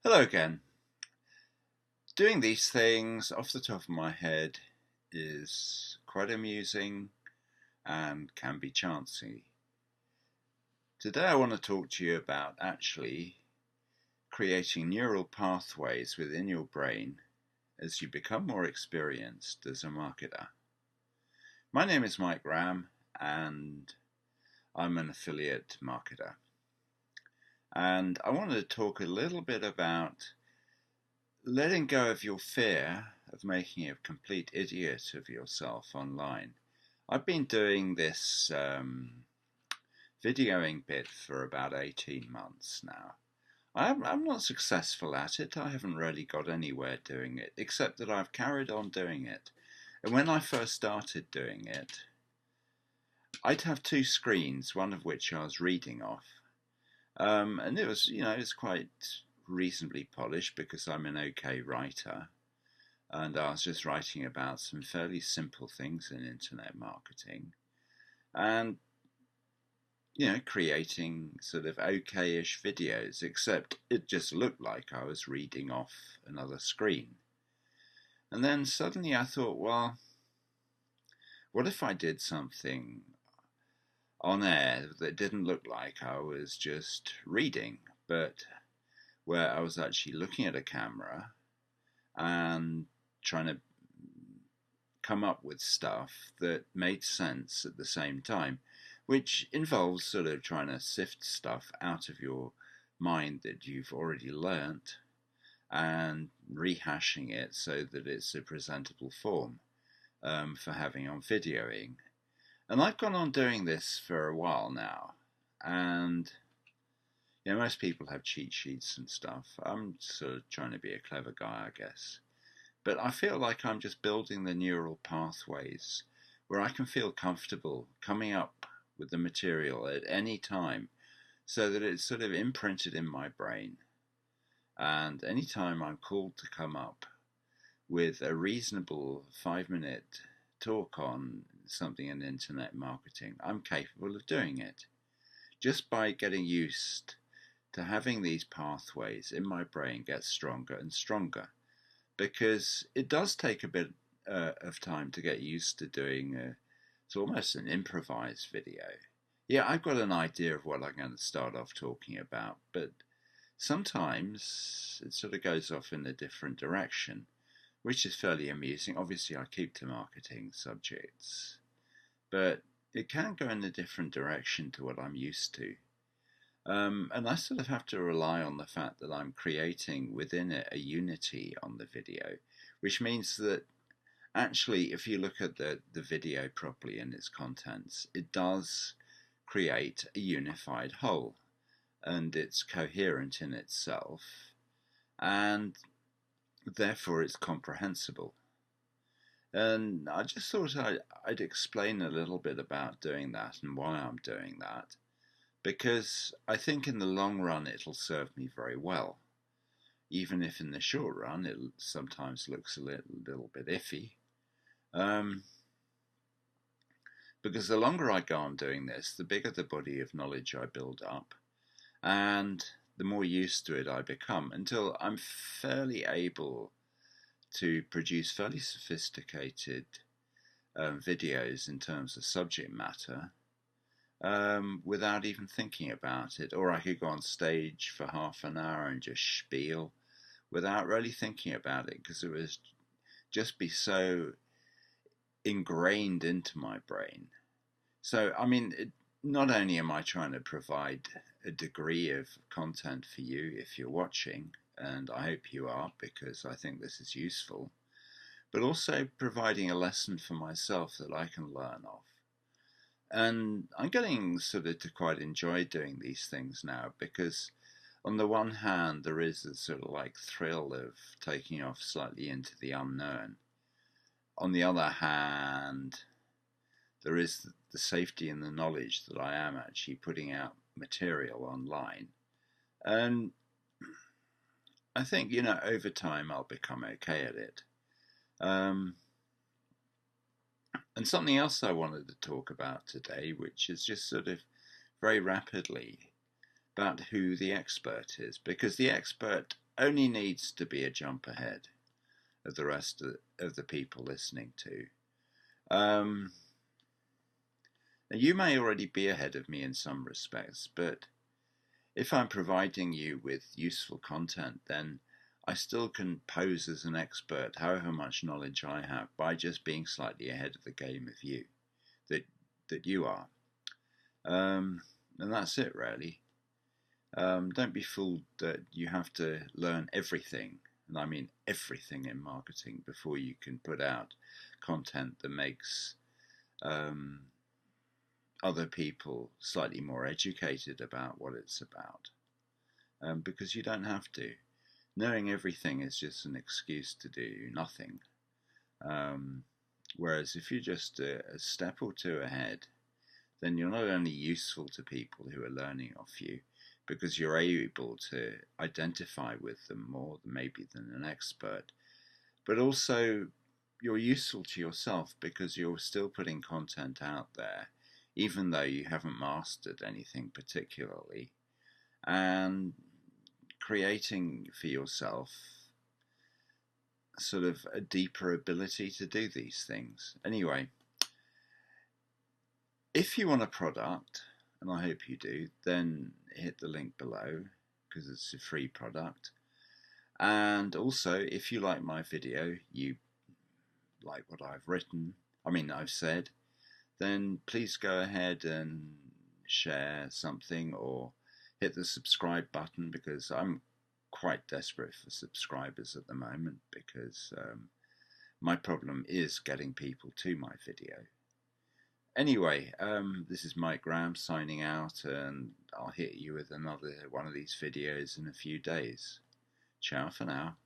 Hello again. Doing these things off the top of my head is quite amusing and can be chancy. Today I want to talk to you about actually creating neural pathways within your brain as you become more experienced as a marketer. My name is Mike Graham and I'm an affiliate marketer. And I wanted to talk a little bit about letting go of your fear of making a complete idiot of yourself online. I've been doing this videoing bit for about 18 months now. I'm not successful at it. I haven't really got anywhere doing it, except that I've carried on doing it. And when I first started doing it, I'd have two screens, one of which I was reading off. And it was, it's quite reasonably polished because I'm an okay writer, and I was just writing about some fairly simple things in internet marketing, and creating sort of okay-ish videos, except it just looked like I was reading off another screen. And then suddenly I thought, well, what if I did something on air that didn't look like I was just reading, but where I was actually looking at a camera and trying to come up with stuff that made sense at the same time, which involves sort of trying to sift stuff out of your mind that you've already learnt and rehashing it so that it's a presentable form for having on videoing. And I've gone on doing this for a while now, and most people have cheat sheets and stuff. I'm sort of trying to be a clever guy, I guess. But I feel like I'm just building the neural pathways where I can feel comfortable coming up with the material at any time so that it's sort of imprinted in my brain. And anytime I'm called to come up with a reasonable 5-minute talk on something in internet marketing, I'm capable of doing it. Just by getting used to having these pathways in my brain get stronger and stronger. Because it does take a bit of time to get used to doing it's almost an improvised video. Yeah, I've got an idea of what I'm going to start off talking about, but sometimes it sort of goes off in a different direction, which is fairly amusing. Obviously, I keep to marketing subjects, but it can go in a different direction to what I'm used to. And I sort of have to rely on the fact that I'm creating within it a unity on the video, which means that actually, if you look at the video properly in its contents, it does create a unified whole, and it's coherent in itself, and therefore it's comprehensible. And I just thought I'd explain a little bit about doing that and why I'm doing that, because I think in the long run it'll serve me very well, even if in the short run it sometimes looks a little bit iffy. Because the longer I go on doing this, the bigger the body of knowledge I build up, and the more used to it I become, until I'm fairly able to produce fairly sophisticated videos in terms of subject matter without even thinking about it. Or I could go on stage for half an hour and just spiel without really thinking about it, because it would just be so ingrained into my brain. So, I mean, not only am I trying to provide a degree of content for you if you're watching, and I hope you are, because I think this is useful, but also providing a lesson for myself that I can learn off. And I'm getting sort of to quite enjoy doing these things now, because on the one hand there is a sort of like thrill of taking off slightly into the unknown. On the other hand, there is the safety and the knowledge that I am actually putting out material online. And I think, over time I'll become okay at it. And something else I wanted to talk about today, which is just sort of very rapidly about who the expert is, because the expert only needs to be a jump ahead of the rest of the people listening to. Now you may already be ahead of me in some respects, but if I'm providing you with useful content, then I still can pose as an expert, however much knowledge I have, by just being slightly ahead of the game of you that you are. And that's it, really. Don't be fooled that you have to learn everything, and I mean everything in marketing, before you can put out content that makes other people slightly more educated about what it's about. Because you don't have to. Knowing everything is just an excuse to do nothing. Whereas if you're just a step or two ahead, then you're not only useful to people who are learning off you, because you're able to identify with them more maybe than an expert, but also you're useful to yourself because you're still putting content out there, even though you haven't mastered anything particularly, and creating for yourself sort of a deeper ability to do these things. Anyway, if you want a product, and I hope you do, then hit the link below because it's a free product. And also, if you like my video, you like what I've said, then please go ahead and share something or hit the subscribe button, because I'm quite desperate for subscribers at the moment, because my problem is getting people to my video. Anyway, this is Mike Graham signing out, and I'll hit you with another one of these videos in a few days. Ciao for now.